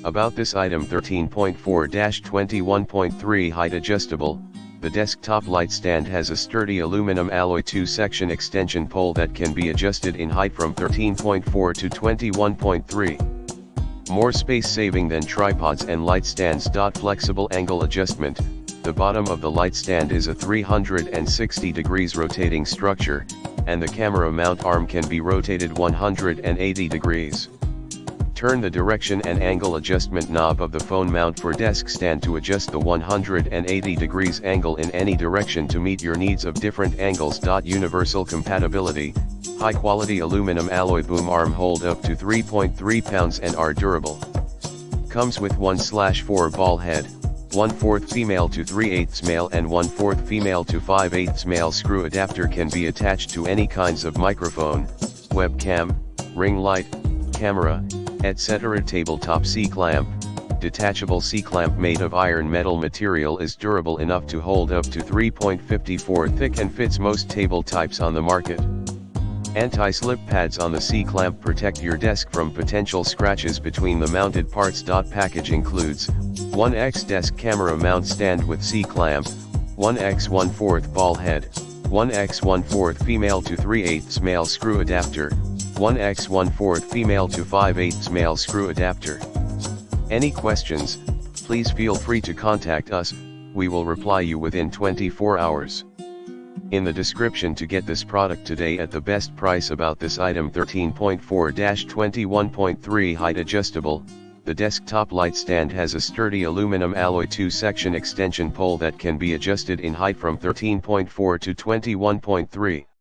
About this item 13.4-21.3 height adjustable, the desktop light stand has a sturdy aluminum alloy 2-section extension pole that can be adjusted in height from 13.4 to 21.3. More space saving than tripods and light stands. Flexible angle adjustment, the bottom of the light stand is a 360 degrees rotating structure, and the camera mount arm can be rotated 180 degrees. Turn the direction and angle adjustment knob of the phone mount for desk stand to adjust the 180 degrees angle in any direction to meet your needs of different angles. Universal compatibility, high quality aluminum alloy boom arm hold up to 3.3 pounds and are durable. Comes with 1/4 ball head, 1/4 female to 3/8 male and 1/4 female to 5/8 male screw adapter can be attached to any kinds of microphone, webcam, ring light, camera, etc. Tabletop C-clamp, detachable C-clamp made of iron metal material is durable enough to hold up to 3.54 thick and fits most table types on the market. Anti-slip pads on the C-clamp protect your desk from potential scratches between the mounted parts. Package includes 1x desk camera mount stand with C-clamp, 1x 1/4 ball head, 1x 1/4 female to 3/8 male screw adapter, 1x 1/4 female to 5/8 male screw adapter. Any questions, please feel free to contact us, we will reply you within 24 hours. In the description to get this product today at the best price. About this item 13.4-21.3 height adjustable, the desktop light stand has a sturdy aluminum alloy 2-section extension pole that can be adjusted in height from 13.4 to 21.3.